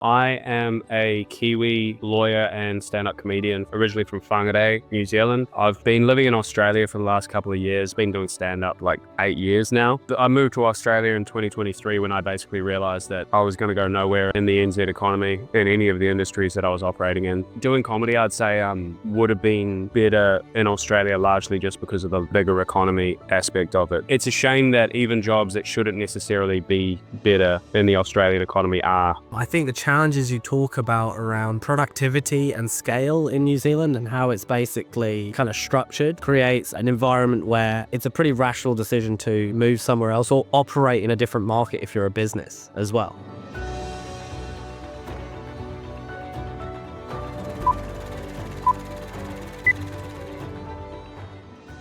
I am a Kiwi lawyer and stand-up comedian, originally from Whangarei, New Zealand. I've been living in Australia for the last couple of years, been doing stand-up like 8 years now. I moved to Australia in 2023 when I basically realized that I was going to go nowhere in the NZ economy, in any of the industries that I was operating in. Doing comedy, I'd say, would have been better in Australia largely just because of the bigger economy aspect of it. It's a shame that even jobs that shouldn't necessarily be better in the Australian economy are. I think the challenges you talk about around productivity and scale in New Zealand and how it's basically kind of structured creates an environment where it's a pretty rational decision to move somewhere else or operate in a different market if you're a business as well.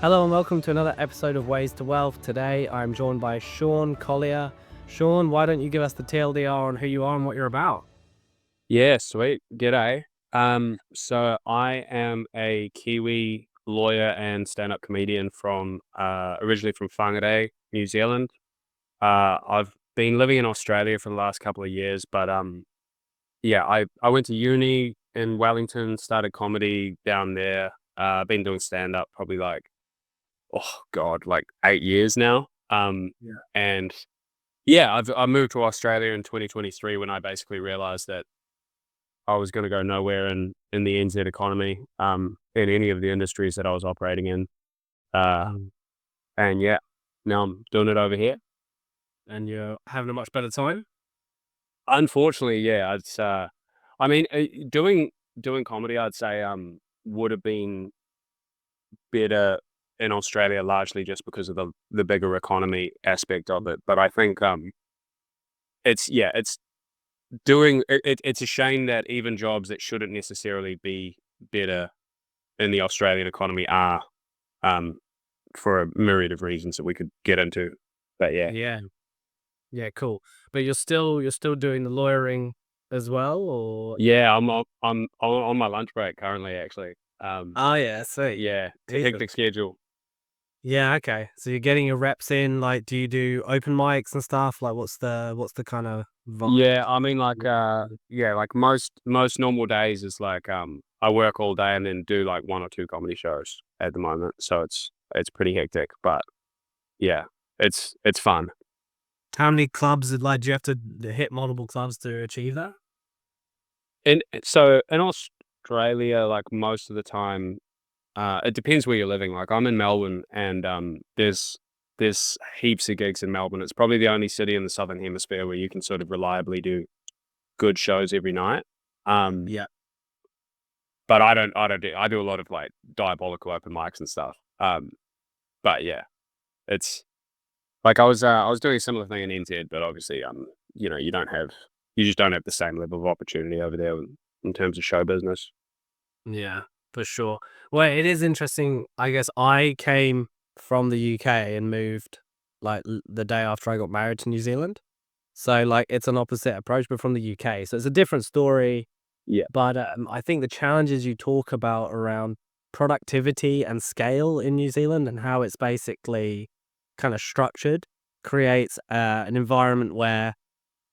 Hello and welcome to another episode of Ways to Wealth. Today I'm joined by Sean Collier. Sean, why don't you give us the TLDR on who you are and what you're about? Yeah, sweet. G'day. So I am a Kiwi lawyer and stand-up comedian from originally from Whangarei, New Zealand. I've been living in Australia for the last couple of years, but yeah, I went to uni in Wellington, started comedy down there. Been doing stand-up probably like 8 years now. And yeah, I moved to Australia in 2023 when I basically realized that I was going to go nowhere in the NZ economy, in any of the industries that I was operating in. And yeah, now I'm doing it over here. And you're having a much better time? Unfortunately, yeah, I mean, doing comedy, I'd say, would have been better in Australia largely just because of the bigger economy aspect of it. But I think, it's a shame that even jobs that shouldn't necessarily be better in the Australian economy are, for a myriad of reasons that we could get into. But yeah. Yeah, cool. But you're still doing the lawyering as well, or? Yeah, I'm on my lunch break currently, actually. Oh yeah, sweet. Yeah, hectic schedule. Yeah, okay. So you're getting your reps in. Like, do you do open mics and stuff? Like, what's the kind of vibe? Yeah, I mean, like, like most normal days is like, I work all day and then do like 1 or 2 comedy shows at the moment. So it's pretty hectic, but yeah, it's fun. How many clubs do you have to hit multiple clubs to achieve that? And so in Australia, like most of the time, it depends where you're living. Like I'm in Melbourne, and there's heaps of gigs in Melbourne. It's probably the only city in the Southern Hemisphere where you can sort of reliably do good shows every night. Yeah. But I do a lot of like diabolical open mics and stuff. But yeah, it's like I was doing a similar thing in NZ, but obviously, you just don't have the same level of opportunity over there in terms of show business. Yeah, for sure. Well, it is interesting. I guess I came from the UK and moved like the day after I got married to New Zealand. So like it's an opposite approach, but from the UK. So it's a different story. Yeah. But I think the challenges you talk about around productivity and scale in New Zealand and how it's basically kind of structured creates an environment where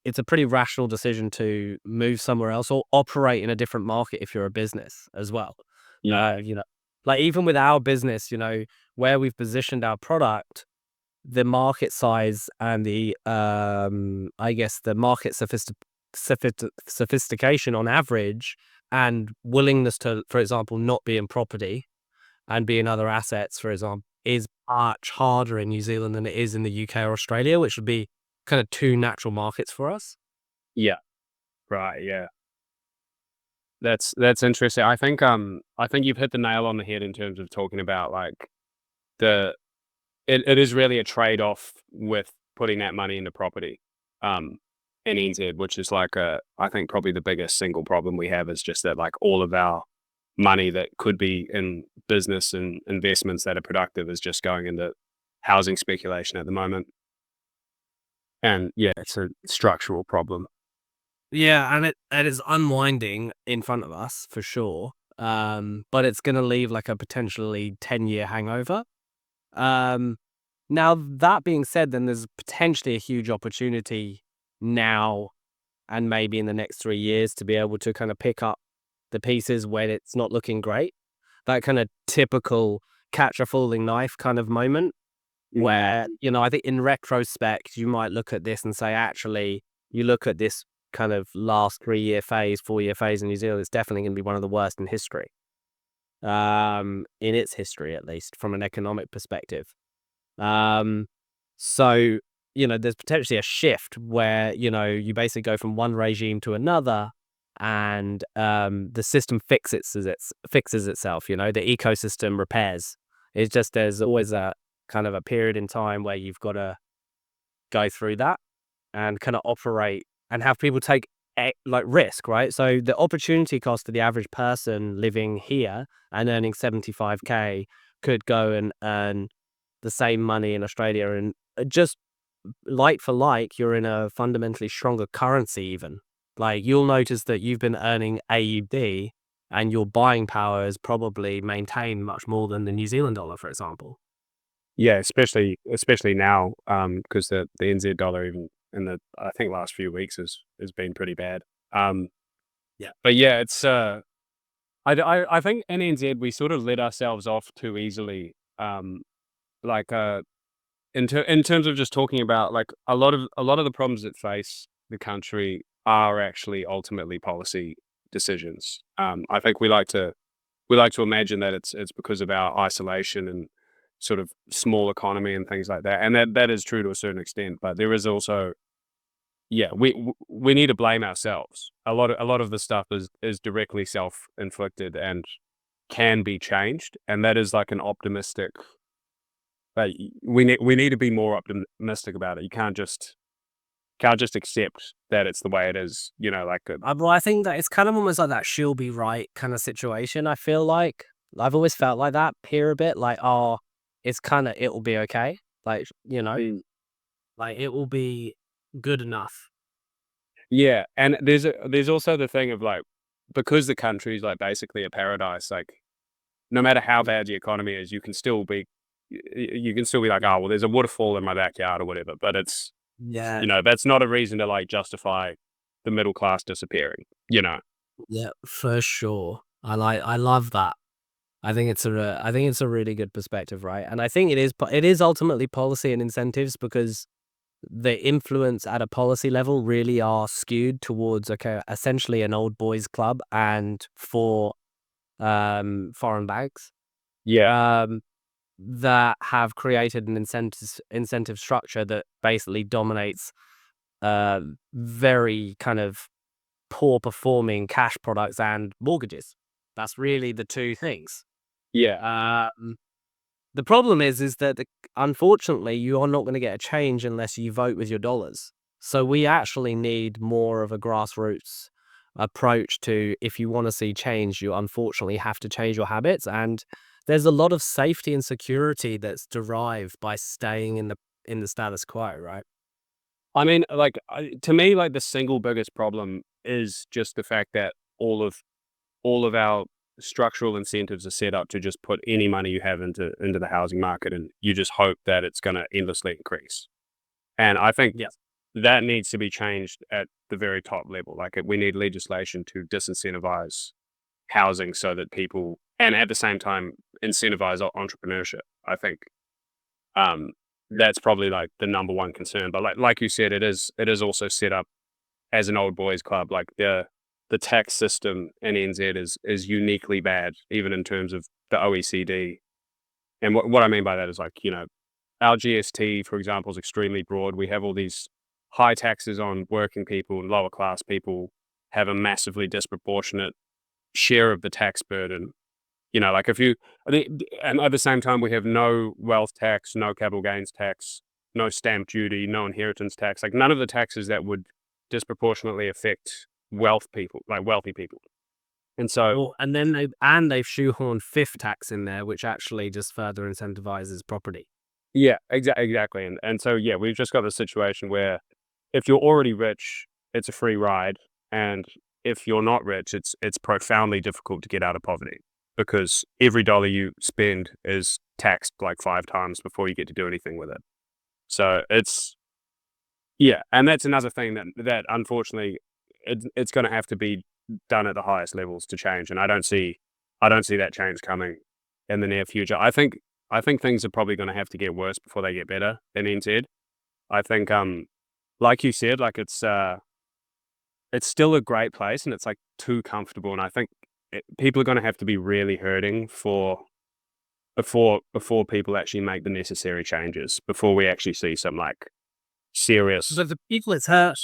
it's a pretty rational decision to move somewhere else or operate in a different market if you're a business as well. Yeah. Like even with our business, where we've positioned our product, the market size and the I guess the market sophistication on average and willingness to, for example, not be in property and be in other assets, for example, is much harder in New Zealand than it is in the UK or Australia, which would be kind of two natural markets for us. Yeah. Right. Yeah. That's interesting. I think you've hit the nail on the head in terms of talking about like the it is really a trade-off with putting that money into property, in NZ, which is like I think probably the biggest single problem we have is just that like all of our money that could be in business and investments that are productive is just going into housing speculation at the moment. And yeah, it's a structural problem. Yeah, and it is unwinding in front of us for sure. But it's going to leave like a potentially 10-year hangover. Now that being said, then there's potentially a huge opportunity now and maybe in the next 3 years to be able to kind of pick up the pieces when it's not looking great. That kind of typical catch a falling knife kind of moment where, I think in retrospect, you might look at this and say, actually, you look at this kind of last 3-year phase, 4-year phase in New Zealand, it's definitely going to be one of the worst in history. In its history, at least from an economic perspective. So, there's potentially a shift where, you basically go from one regime to another and the system fixes itself, the ecosystem repairs. It's just there's always a kind of a period in time where you've got to go through that and kind of operate and have people take risk, right? So the opportunity cost of the average person living here and earning 75K could go and earn the same money in Australia, and just like for like, you're in a fundamentally stronger currency even. Like, you'll notice that you've been earning AUD and your buying power is probably maintained much more than the New Zealand dollar, for example. Yeah, especially now, because the NZ dollar even in the, I think, last few weeks has been pretty bad. Yeah. But yeah, it's I think in NZ we sort of let ourselves off too easily. Like in terms of just talking about, like, a lot of the problems that face the country are actually ultimately policy decisions. I think we like to imagine that it's because of our isolation and sort of small economy and things like that, and that is true to a certain extent. But there is also, yeah, we need to blame ourselves. A lot of the stuff is directly self-inflicted and can be changed, and that is like an optimistic. Like, we need to be more optimistic about it. You can't just accept that it's the way it is. Like Well, I think that it's kind of almost like that she'll be right kind of situation. I feel like I've always felt like that here a bit, like, oh, it's kind of, it'll be okay. Like, like it will be good enough. yeah, and there's also the thing of, like, because the country is like basically a paradise. Like, no matter how bad the economy is, you can still be like, oh well, there's a waterfall in my backyard or whatever. But it's Yeah. that's not a reason to, like, justify the middle class disappearing. Yeah, for sure. I love that. I think it's a really good perspective, right? And I think it is ultimately policy and incentives, because the influence at a policy level really are skewed towards, okay, essentially an old boys club and for foreign banks Yeah, um that have created an incentive structure that basically dominates uh very kind of poor performing cash products and mortgages. That's really the two things. yeah, The problem is that unfortunately, you are not going to get a change unless you vote with your dollars. So we actually need more of a grassroots approach to, if you want to see change, you unfortunately have to change your habits. And there's a lot of safety and security that's derived by staying in the status quo, right? I mean, like, to me, like, the single biggest problem is just the fact that all of our structural incentives are set up to just put any money you have into the housing market, and you just hope that it's going to endlessly increase. And I think Yeah. that needs to be changed at the very top level. Like, we need legislation to disincentivize housing so that people, and at the same time, incentivize entrepreneurship. I think that's probably, like, the number one concern. But like you said, it is also set up as an old boys club. Like, the tax system in NZ is uniquely bad, even in terms of the OECD. And what I mean by that is, like, our GST, for example, is extremely broad. We have all these high taxes on working people, and lower class people have a massively disproportionate share of the tax burden. Like, and at the same time, we have no wealth tax, no capital gains tax, no stamp duty, no inheritance tax. Like, none of the taxes that would disproportionately affect wealthy people. And so, Well, and then they've shoehorned fifth tax in there, which actually just further incentivizes property. yeah, exactly. And so, yeah, we've just got this situation where if you're already rich, it's a free ride, and if you're not rich, it's profoundly difficult to get out of poverty, because every dollar you spend is taxed like 5 times before you get to do anything with it. So it's, yeah, and that's another thing that unfortunately it's going to have to be done at the highest levels to change, and I don't see that change coming in the near future. I think things are probably going to have to get worse before they get better in NZ. I think, like you said, like it's still a great place, and it's like too comfortable, and I think people are going to have to be really hurting before people actually make the necessary changes, before we actually see some like serious. But the people it's hurt,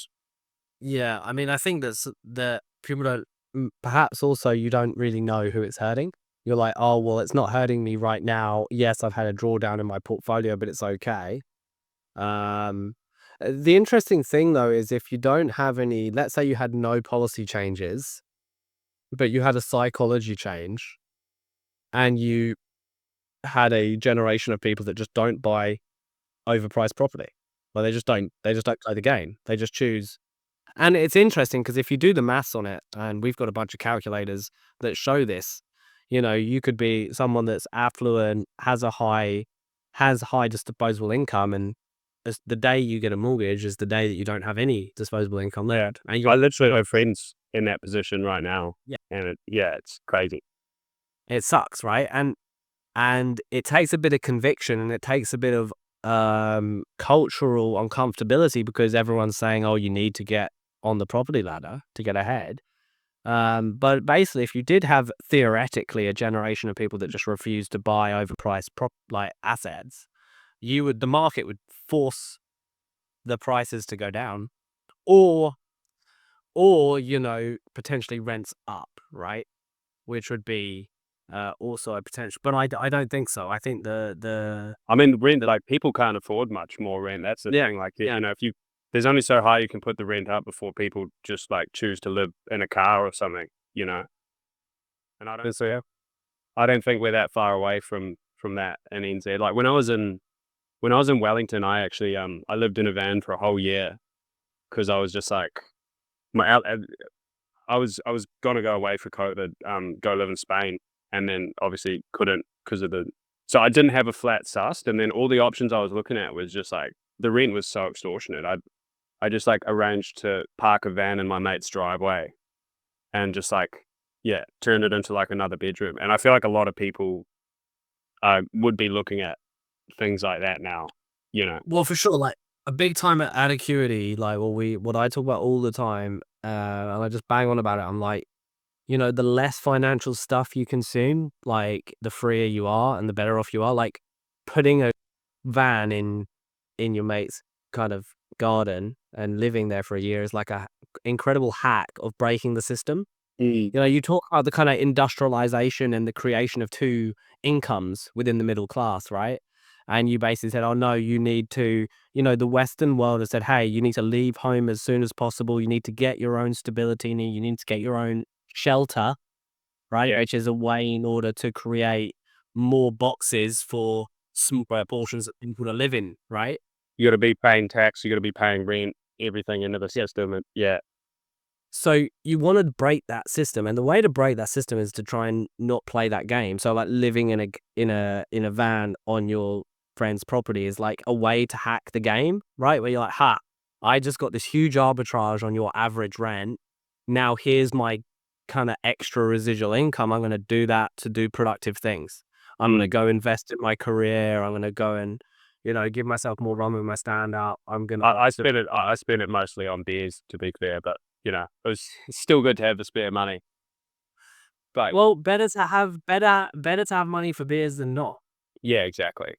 yeah, I mean, I think that people don't, perhaps also you don't really know who it's hurting. You're like, oh, well, it's not hurting me right now. Yes, I've had a drawdown in my portfolio, but it's okay. The interesting thing though is if you don't have any, let's say you had no policy changes, but you had a psychology change, and you had a generation of people that just don't buy overpriced property. Well, they just don't play the game. They just choose. And it's interesting because if you do the maths on it, and we've got a bunch of calculators that show this, you could be someone that's affluent, has high disposable income, and the day you get a mortgage is the day that you don't have any disposable income left. And I literally have friends in that position right now, Yeah. and it's crazy. it sucks, right? And it takes a bit of conviction, and it takes a bit of cultural uncomfortability, because everyone's saying, oh, you need to get on the property ladder to get ahead. But basically, if you did have theoretically a generation of people that just refused to buy overpriced assets, the market would force the prices to go down, or potentially rents up, right? Which would be also a potential, but I don't think so. I think I mean, rent, like people can't afford much more rent. That's the Yeah, thing. Like, yeah. if there's only so high you can put the rent up before people just like choose to live in a car or something, And I don't think we're that far away from that in NZ. Like when I was in Wellington, I actually I lived in a van for a whole year because I was just like my out. I was gonna go away for COVID, go live in Spain, and then obviously couldn't because of the. So I didn't have a flat sussed, and then all the options I was looking at was just like the rent was so extortionate. I just like arranged to park a van in my mate's driveway, and just like turn it into like another bedroom. And I feel like a lot of people would be looking at things like that now. Well, for sure, like a big time at Acuity, like what I talk about all the time, and I just bang on about it. I'm like, the less financial stuff you consume, like the freer you are and the better off you are. Like putting a van in your mate's kind of garden and living there for a year is like a incredible hack of breaking the system. You talk about the kind of industrialization and the creation of two incomes within the middle class, right? And you basically said, oh no, you need to, the Western world has said, hey, you need to leave home as soon as possible. You need to get your own stability, and you need to get your own shelter, right? Yeah. Which is a way in order to create more boxes for smaller portions that people to live in, right? You got to be paying tax. You got to be paying rent, everything into the system, and So you want to break that system, and the way to break that system is to try and not play that game. So like living in a van on your friend's property is like a way to hack the game, right? Where you're like, I just got this huge arbitrage on your average rent. Now here's my kind of extra residual income. I'm going to do that to do productive things. I'm going to go invest in my career. I'm going to go and give myself more run with my stand up. I spent it mostly on beers, to be clear, but it was still good to have the spare money. But Well, better to have money for beers than not. yeah, exactly,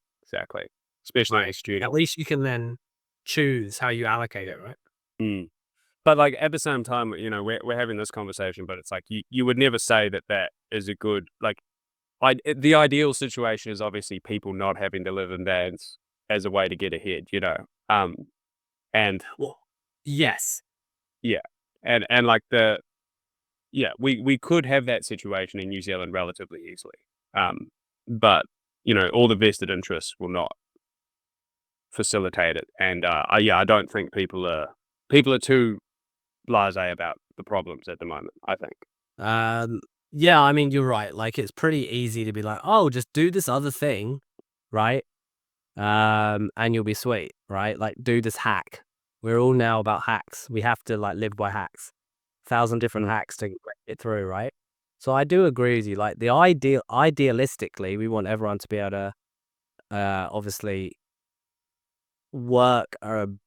especially as a At student. least you can then choose how you allocate it, right? Mm. But like at the same time, we're having this conversation, but it's like you would never say that is a good like. The ideal situation is obviously people not having to live in vans as a way to get ahead, and Well, yes. yeah, and like we could have that situation in New Zealand relatively easily, but all the vested interests will not facilitate it, and I don't think people are too blasé about the problems at the moment. I think. Yeah, I mean, you're right. Like, it's pretty easy to be like, oh, just do this other thing, right? And you'll be sweet, right? Like, do this hack. We're all now about hacks. We have to like live by hacks. 1,000 different hacks to get it through, right? So I do agree with you. Like idealistically, we want everyone to be able to obviously work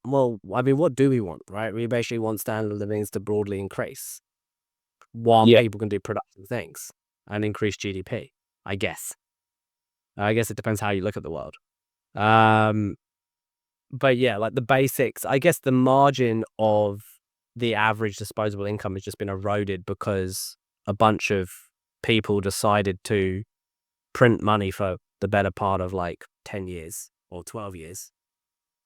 well, I mean, what do we want, right? We basically want standard of living to broadly increase while Yeah. people can do productive things and increase GDP, I guess. I guess it depends how you look at the world. But yeah, like the basics, I guess the margin of the average disposable income has just been eroded because a bunch of people decided to print money for the better part of like 10 years or 12 years.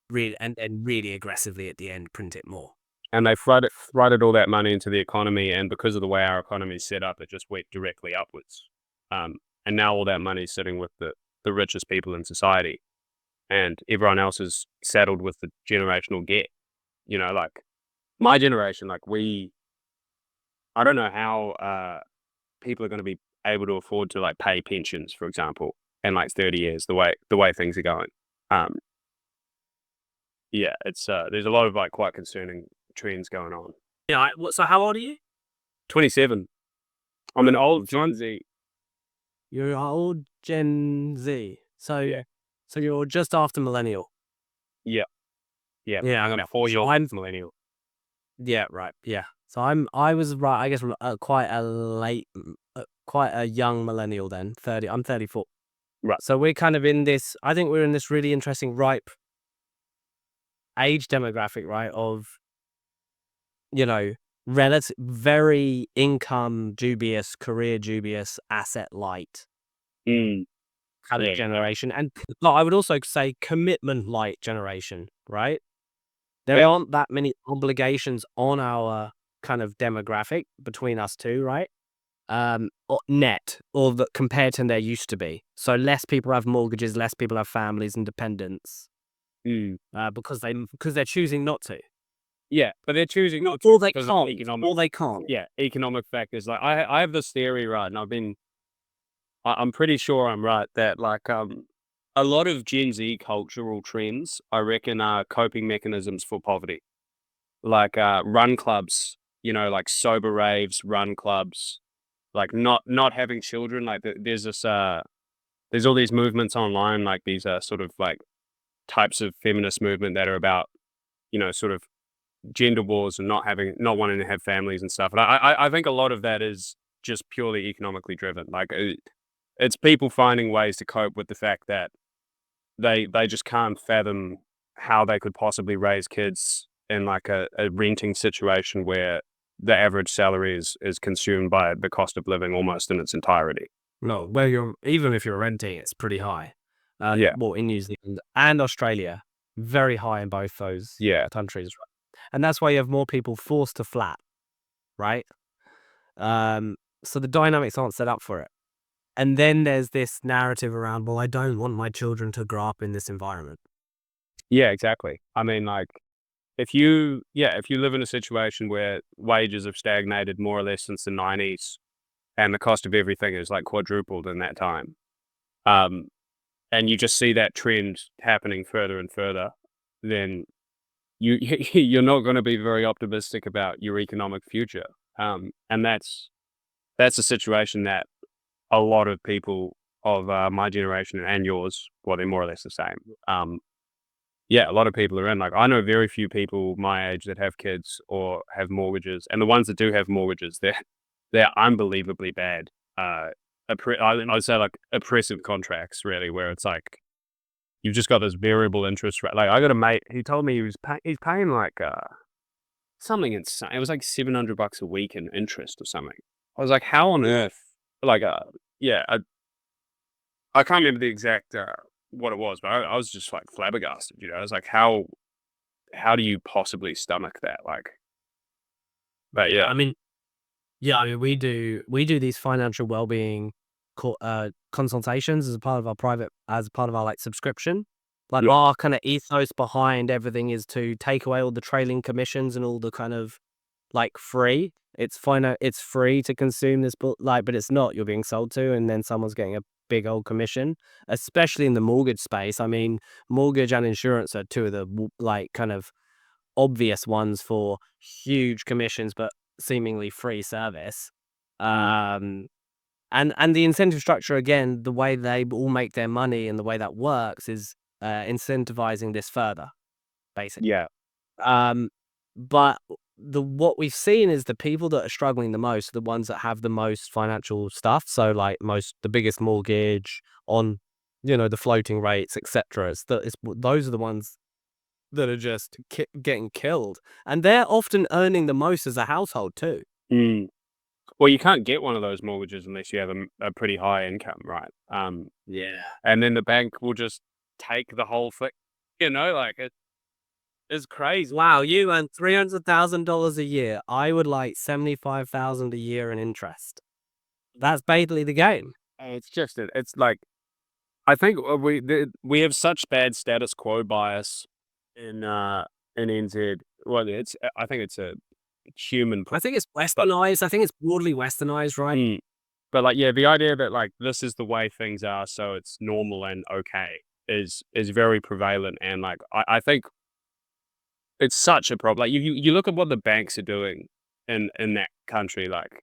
Really, and really aggressively at the end, print it more. And they flooded all that money into the economy, and because of the way our economy is set up, it just went directly upwards. And now all that money is sitting with the richest people in society, and everyone else is saddled with the generational debt. You know, like my generation, like I don't know how people are going to be able to afford to like pay pensions, for example, in like 30 years, the way things are going. Um, yeah, it's there's a lot of like quite concerning trends going on. Yeah. So how old are you? 27. I'm an old Gen Z. You're old Gen Z. So Yeah. so you're just after millennial. Yeah. Yeah. Yeah, I'm About 4 years I'm millennial. yeah, right. Yeah. So I was right, I guess quite a late quite a young millennial then. 30. I'm 34. Right. So we're kind of in this, I think we're in this really interesting ripe age demographic, right, of, you know, relative very income dubious, career dubious, asset light Mm. kind of Yeah. generation. And like, I would also say commitment light generation, right? There Yeah. aren't that many obligations on our kind of demographic between us two, right? Or net, or that compared to there used to be. So less people have mortgages, less people have families and dependents, Mm. because they're choosing not to, Yeah, but they're choosing not to or they because of can't, economic. or they can't. Yeah, economic factors. Like I have this theory, right, and I'm pretty sure I'm right that like a lot of Gen Z cultural trends, I reckon, are coping mechanisms for poverty. Like run clubs, you know, like sober raves, run clubs, like not having children. Like there's this there's all these movements online, like these sort of like types of feminist movement that are about, you know, sort of gender wars and not wanting to have families and stuff. And I think a lot of that is just purely economically driven. Like it's people finding ways to cope with the fact that they just can't fathom how they could possibly raise kids in like a renting situation where the average salary is consumed by the cost of living almost in its entirety. No, where you're, even if you're renting, it's pretty high. Yeah. Well, in New Zealand and Australia, very high in both those Yeah. countries, right? And that's why you have more people forced to flat, right? So the dynamics aren't set up for it. And then there's this narrative around, well, I don't want my children to grow up in this environment. Yeah, exactly. I mean, like, if you live in a situation where wages have stagnated more or less since the 90s and the cost of everything is like quadrupled in that time, um, and you just see that trend happening further and further, then you're not going to be very optimistic about your economic future. And that's a situation that a lot of people of my generation and yours, well, they're more or less the same. Yeah, a lot of people are in. Like, I know very few people my age that have kids or have mortgages, and the ones that do have mortgages, they're unbelievably bad. I'd say like oppressive contracts, really, where it's like you've just got this variable interest rate. Like, I got a mate, he told me he's paying like something insane. It was like $700 a week in interest or something. I was like, how on earth? Like, yeah, I can't remember the exact what it was, but I was just like flabbergasted. You know, I was like, how do you possibly stomach that? Like, but yeah, I mean, we do these financial well-being consultations as a part of our like subscription. Like yeah, our kind of ethos behind everything is to take away all the trailing commissions and all the kind of like free. It's free to consume this book, like, but it's not. You're being sold to, and then someone's getting a big old commission, especially in the mortgage space. I mean, mortgage and insurance are two of the like kind of obvious ones for huge commissions, but seemingly free service. Um, and the incentive structure, again, the way they all make their money and the way that works is incentivizing this further, basically. Yeah. Um, but what we've seen is the people that are struggling the most are the ones that have the most financial stuff. So like the biggest mortgage on, the floating rates, etc. Those are the ones that are just getting killed, and they're often earning the most as a household too. Mm. Well, you can't get one of those mortgages unless you have a pretty high income, right? Yeah. And then the bank will just take the whole thing, like it's crazy. Wow, you earn $300,000 a year. I would like 75,000 a year in interest. That's basically the game. And it's like, I think we have such bad status quo bias in NZ. Well, I think it's a human. I think it's westernized. I think it's broadly westernized, right? Mm. But like, yeah, the idea that like this is the way things are, so it's normal and okay, is very prevalent, and like I think it's such a problem. Like you look at what the banks are doing in that country. Like,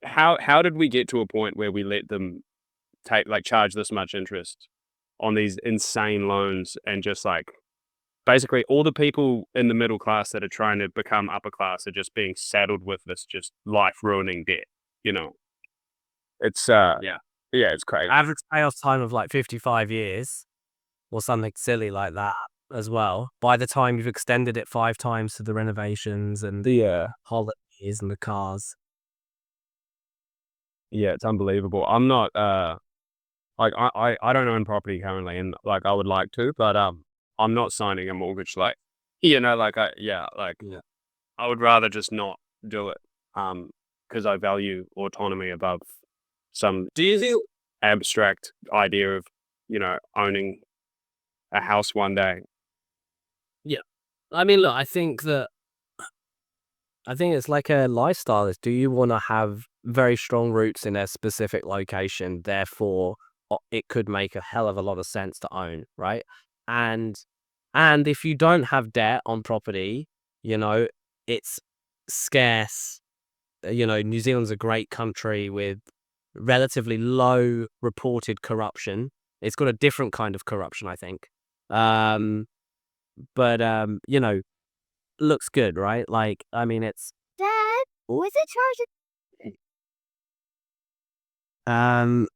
how did we get to a point where we let them charge this much interest on these insane loans, and just like basically all the people in the middle class that are trying to become upper class are just being saddled with this just life ruining debt. You know, it's Yeah. yeah, it's crazy. Average payoff time of like 55 years or something silly like that as well. By the time you've extended it 5 times to the renovations and the holidays and the cars. Yeah, it's unbelievable. I'm not like I don't own property currently, and like I would like to, but I'm not signing a mortgage, like like I would rather just not do it, because I value autonomy above some Do you think? abstract idea of owning a house one day. Yeah. I mean, look, I think it's like a lifestyle. Do you want to have very strong roots in a specific location? Therefore, it could make a hell of a lot of sense to own, right? And if you don't have debt on property, it's scarce. New Zealand's a great country with relatively low reported corruption. It's got a different kind of corruption, I think. Um, but looks good, right? Like, I mean, it's Dad, was it charged? um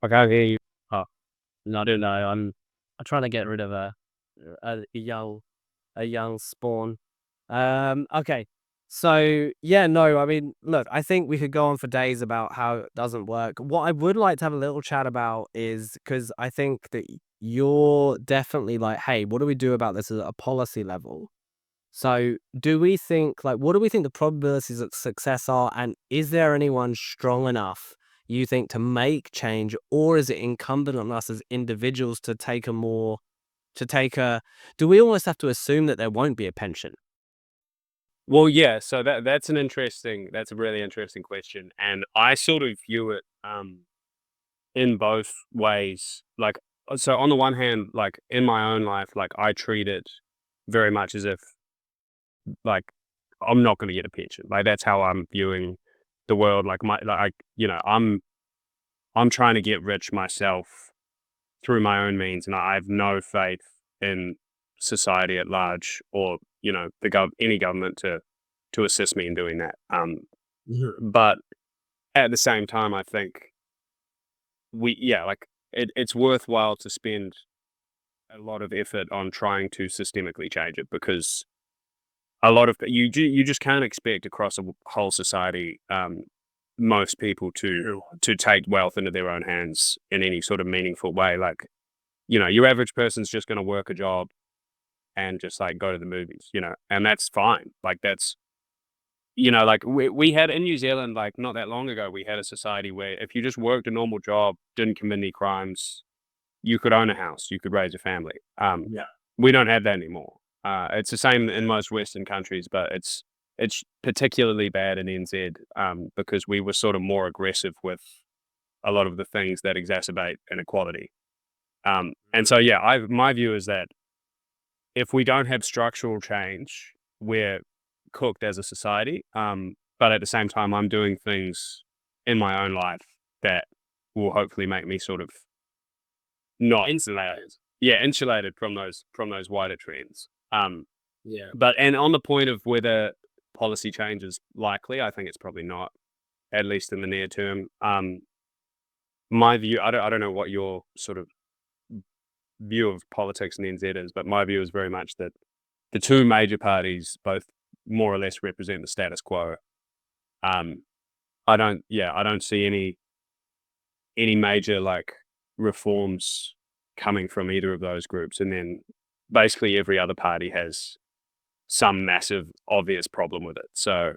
I can't hear you. oh, I don't know. I'm trying to get rid of a young spawn. Okay. So yeah, no, I mean, look, I think we could go on for days about how it doesn't work. What I would like to have a little chat about is because I think that you're definitely like, hey, what do we do about this at a policy level? So what do we think the probabilities of success are? And is there anyone strong enough, you think, to make change? Or is it incumbent on us as individuals to do we almost have to assume that there won't be a pension? Well, yeah, so that's a really interesting question, and I sort of view it in both ways. Like, so on the one hand, like in my own life, like I treat it very much as if like I'm not going to get a pension. Like that's how I'm viewing the world. Like I'm trying to get rich myself through my own means, and I have no faith in society at large, or any government to assist me in doing that. But at the same time, I think it's worthwhile to spend a lot of effort on trying to systemically change it, because a lot of you just can't expect across a whole society most people to take wealth into their own hands in any sort of meaningful way. Like, your average person's just going to work a job and just like go to the movies, and that's fine. Like that's, like we had in New Zealand, like not that long ago, we had a society where if you just worked a normal job, didn't commit any crimes, you could own a house, you could raise a family. Yeah. We don't have that anymore. It's the same in most Western countries, but it's it's particularly bad in NZ because we were sort of more aggressive with a lot of the things that exacerbate inequality. And so, yeah, my view is that if we don't have structural change, we're cooked as a society. But at the same time, I'm doing things in my own life that will hopefully make me sort of not insulated from those wider trends. Yeah. But and on the point of whether policy change is likely, I think it's probably not, at least in the near term. My view, I don't know what your sort of view of politics in NZ is, but my view is very much that the two major parties both more or less represent the status quo. I don't see any major like reforms coming from either of those groups, and then basically every other party has some massive obvious problem with it. So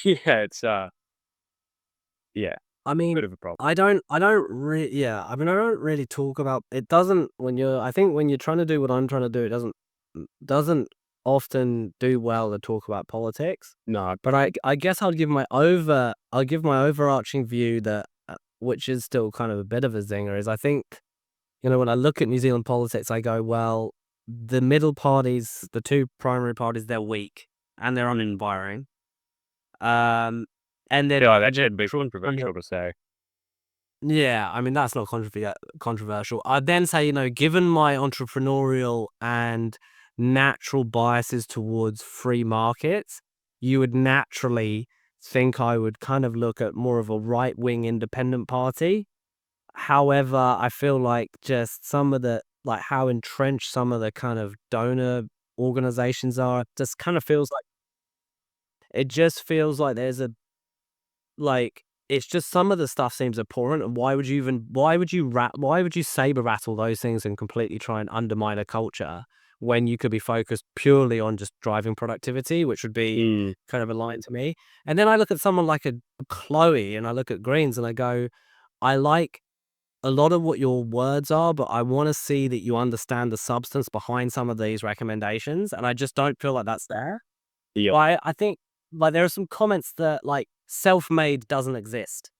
yeah, it's yeah, I mean, bit of a problem. I don't really, I mean, I don't really talk about it. Doesn't I think when you're trying to do what I'm trying to do, it doesn't often do well to talk about politics. No, But I guess I'll give my overarching view that which is still kind of a bit of a zinger is I think, when I look at New Zealand politics, I go, well, the middle parties, the two primary parties, they're weak and they're uninspiring. And then yeah, that's a bit controversial to say. yeah, I mean, that's not controversial. I'd then say, given my entrepreneurial and natural biases towards free markets, you would naturally think I would kind of look at more of a right-wing independent party. However, I feel like just some of the, like how entrenched some of the kind of donor organizations are, just kind of feels like, it just feels like there's a, like, it's just some of the stuff seems abhorrent, and why would you saber rattle those things and completely try and undermine a culture when you could be focused purely on just driving productivity, which would be kind of aligned to me. And then I look at someone like a Chloe and I look at Greens and I go, I like a lot of what your words are, but I want to see that you understand the substance behind some of these recommendations, and I just don't feel like that's there. Yeah, I think like there are some comments that like self-made doesn't exist.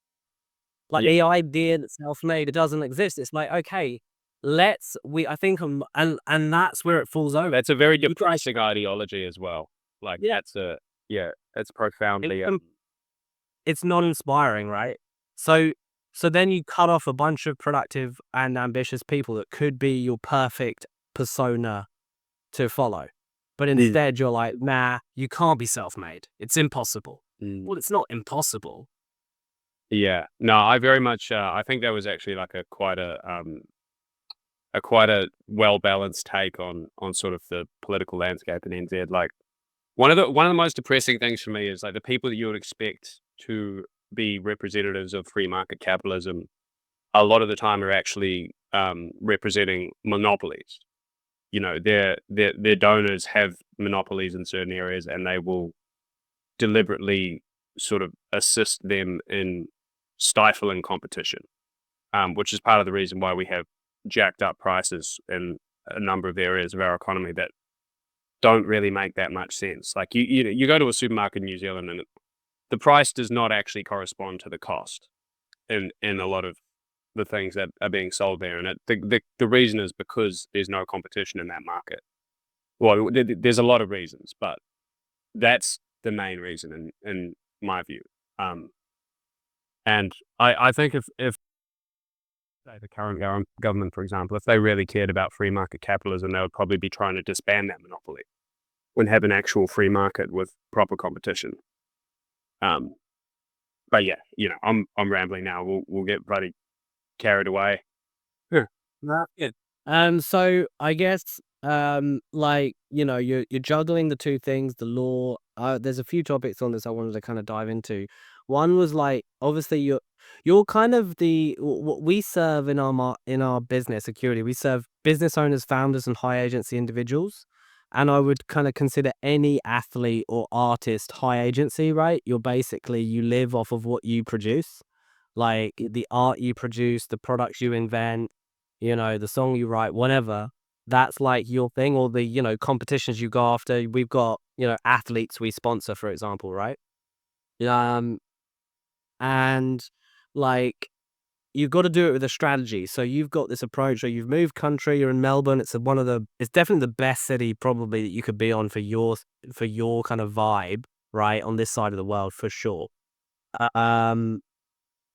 Like the idea that self-made doesn't exist. It's like, okay, I think and that's where it falls over. that's a very depressing ideology as well. Like Yeah. it's profoundly It's not inspiring, right? So then you cut off a bunch of productive and ambitious people that could be your perfect persona to follow. But instead you're like, nah, you can't be self-made. It's impossible. Well, it's not impossible. Yeah, no, I very much. I think that was actually like a quite a well balanced take on sort of the political landscape in NZ. Like one of the most depressing things for me is like the people that you would expect to be representatives of free market capitalism, a lot of the time are actually representing monopolies. Their donors have monopolies in certain areas, and they will deliberately sort of assist them in stifling competition, which is part of the reason why we have jacked up prices in a number of areas of our economy that don't really make that much sense. Like you go to a supermarket in New Zealand and the price does not actually correspond to the cost in a lot of the things that are being sold there. And the reason is because there's no competition in that market. Well, there's a lot of reasons, but that's the main reason in my view. And I think if say the current government, for example, if they really cared about free market capitalism, they would probably be trying to disband that monopoly and have an actual free market with proper competition. But yeah, I'm rambling now. We'll get bloody carried away. So I guess like you're juggling the two things, the law. There's a few topics on this I wanted to kind of dive into. One was like obviously you're kind of what we serve in our business security. We serve business owners, founders, and high agency individuals. And I would kind of consider any athlete or artist high agency, right? You live off of what you produce, like the art you produce, the products you invent, the song you write, whatever. that's like your thing, or the competitions you go after. We've got, athletes we sponsor, for example, right? Um, and like you've got to do it with a strategy. So you've got this approach, or you've moved country, you're in Melbourne. It's it's definitely the best city probably that you could be on for your kind of vibe, right? On this side of the world for sure. Um,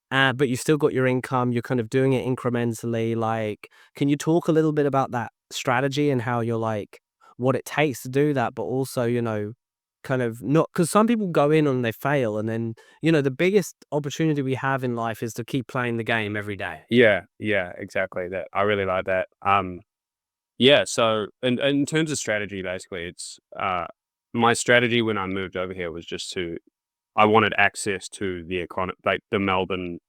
but you've still got your income, you're kind of doing it incrementally. Like, can you talk a little bit about that strategy and how you're like, what it takes to do that, but also, kind of not, because some people go in and they fail, and then, the biggest opportunity we have in life is to keep playing the game every day. Yeah, yeah, exactly. That I really like that. Yeah. So in terms of strategy, basically, it's my strategy when I moved over here was just I wanted access to the like the Melbourne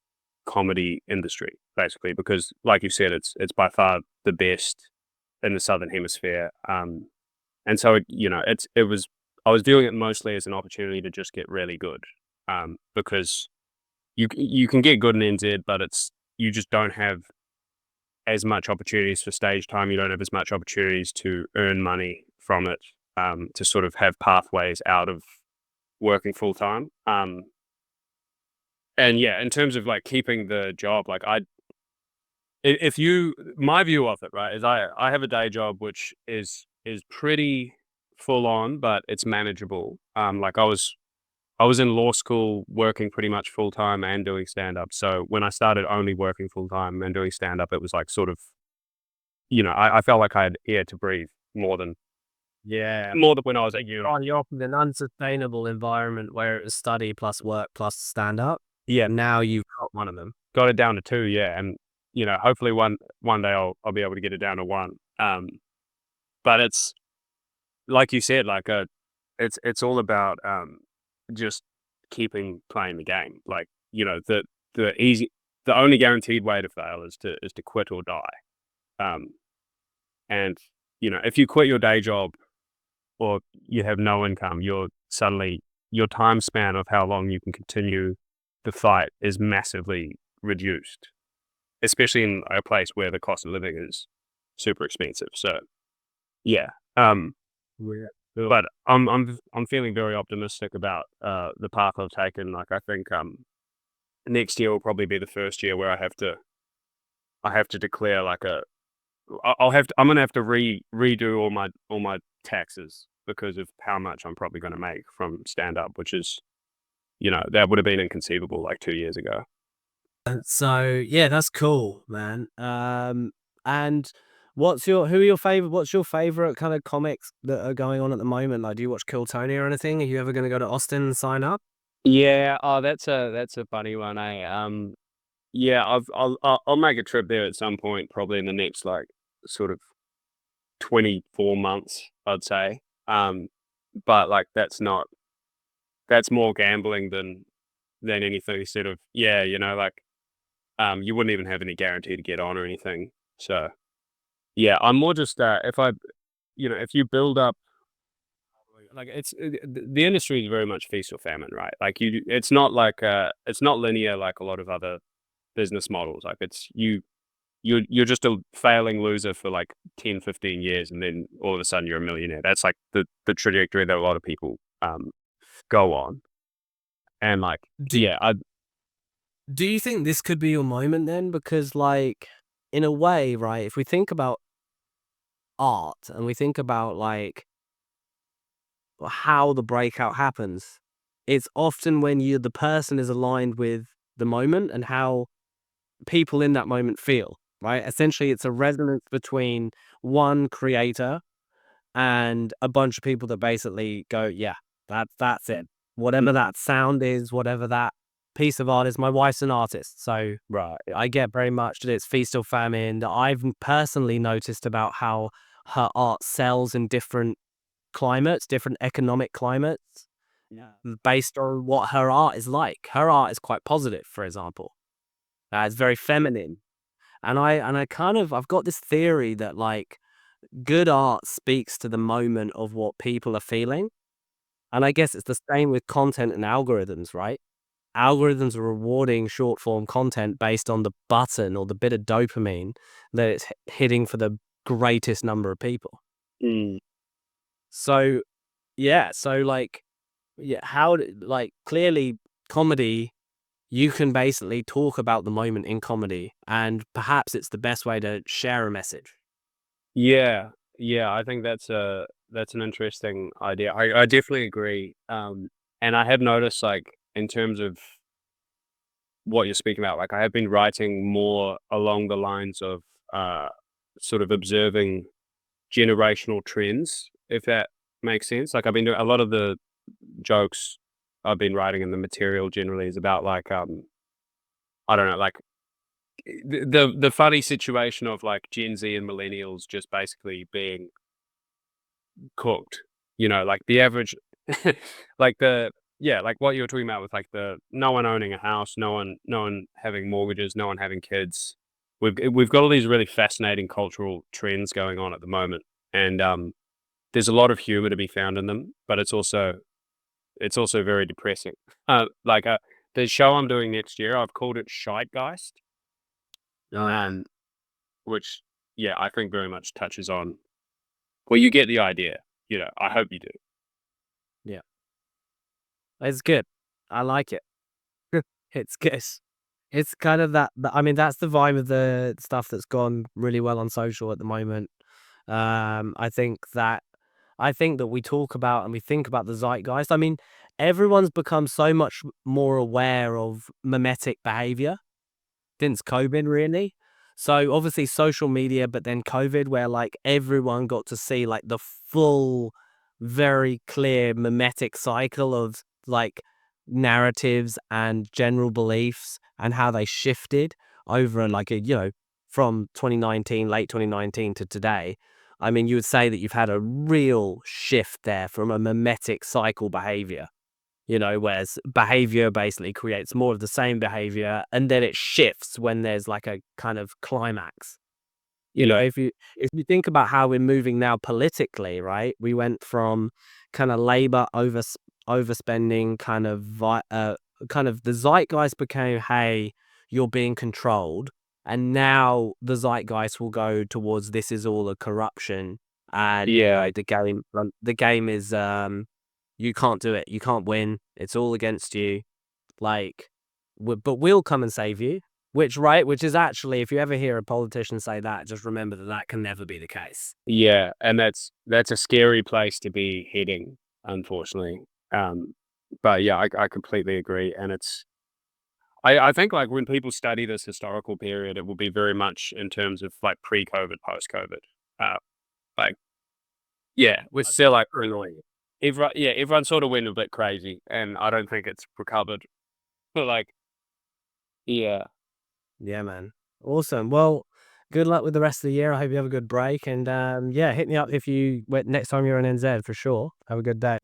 comedy industry, basically, because like you said, it's by far the best in the Southern Hemisphere. And so it was I was viewing it mostly as an opportunity to just get really good, because you can get good in NZ, but you just don't have as much opportunities for stage time. You don't have as much opportunities to earn money from it, to sort of have pathways out of working full time. And yeah, in terms of like keeping the job, like if you, my view of it, right, is I have a day job which is pretty full on, but it's manageable. Like I was in law school working pretty much full time and doing stand up. So when I started only working full time and doing stand up, it was like sort of, I felt like I had air to breathe Yeah. more than when I was at uni. You're often an unsustainable environment where it was study plus work plus stand up. Yeah, Now you've got one of them. got it down to 2, yeah, and hopefully one day I'll be able to get it down to 1. But it's like you said, like it's all about just keeping playing the game. Like the only guaranteed way to fail is to quit or die. Um, and if you quit your day job or you have no income, your time span of how long you can continue the fight is massively reduced, especially in a place where the cost of living is super expensive. So yeah, Yeah. but I'm feeling very optimistic about the path I've taken. Like I think next year will probably be the first year where I have to declare like I'm gonna have to redo all my taxes because of how much I'm probably gonna make from stand up, which is that would have been inconceivable like 2 years ago. So yeah, that's cool, man. And what's your favorite kind of comics that are going on at the moment? Like, do you watch Kill Tony or anything? Are you ever going to go to Austin and sign up? Yeah, oh, that's a funny one, eh? Yeah, I'll make a trip there at some point, probably in the next like sort of 24 months, I'd say. But like that's more gambling than anything. Sort of, yeah, like you wouldn't even have any guarantee to get on or anything. So yeah, I'm more just if you build up, like the industry is very much feast or famine, right? Like it's not linear like a lot of other business models. Like you're just a failing loser for like 10, 15 years, and then all of a sudden you're a millionaire. That's like the trajectory that a lot of people go on. And like Do yeah, I Do you think this could be your moment then? Because like, in a way, right? If we think about art and we think about like how the breakout happens, it's often when the person is aligned with the moment and how people in that moment feel, right? Essentially, it's a resonance between one creator and a bunch of people that basically go, yeah, that's it. Whatever that sound is, whatever that piece of art is. My wife's an artist, so right. I get very much that it's feast or famine. That I've personally noticed about how her art sells in different climates, different economic climates, Yeah. based on what her art is like. Her art is quite positive, for example. It's very feminine. And I kind of, I've got this theory that like good art speaks to the moment of what people are feeling. And I guess it's the same with content and algorithms, right? Algorithms are rewarding short form content based on the button or the bit of dopamine that it's hitting for the greatest number of people. Mm. So yeah, so like clearly comedy, you can basically talk about the moment in comedy, and perhaps it's the best way to share a message. Yeah, yeah, I think that's an interesting idea. I definitely agree. And I have noticed, like, in terms of what you're speaking about, like, I have been writing more along the lines of uh, sort of observing generational trends, if that makes sense. Like, I've been doing a lot of the jokes I've been writing, and the material generally is about, like, I don't know, like, the funny situation of, like, Gen Z and millennials just basically being cooked, like the average, like like what you were talking about with, like, the no one owning a house, no one having mortgages, no one having kids. We've got all these really fascinating cultural trends going on at the moment, and there's a lot of humor to be found in them, but it's also very depressing. Like, the show I'm doing next year, I've called it Scheitgeist, um, which, yeah, I think very much touches on, well, you get the idea, I hope you do. Yeah, it's good. I like it. It's good. It's kind of I mean, that's the vibe of the stuff that's gone really well on social at the moment. I think that we talk about and we think about the zeitgeist. I mean, everyone's become so much more aware of mimetic behavior since COVID, really. So obviously social media, but then COVID, where like everyone got to see like the full, very clear mimetic cycle of like narratives and general beliefs and how they shifted over like from 2019, late 2019 to today. I mean, you would say that you've had a real shift there from a mimetic cycle behavior, whereas behavior basically creates more of the same behavior and then it shifts when there's like a kind of climax. Yeah. If you think about how we're moving now politically, right? We went from kind of labor overspending kind of the zeitgeist became, hey, you're being controlled, and now the zeitgeist will go towards this is all a corruption, and Yeah. the game is you can't do it, you can't win, it's all against you, like but we'll come and save you. Which is actually, if you ever hear a politician say that, just remember that that can never be the case. Yeah, and that's a scary place to be heading, unfortunately. Um, but yeah, I completely agree, and I think, like, when people study this historical period, it will be very much in terms of, like, pre-COVID, post-COVID. Uh, like, yeah, we're still, like, really everyone sort of went a bit crazy, and I don't think it's recovered. But, like, yeah. Yeah, man. Awesome. Well, good luck with the rest of the year. I hope you have a good break. And yeah, hit me up if next time you're in NZ for sure. Have a good day.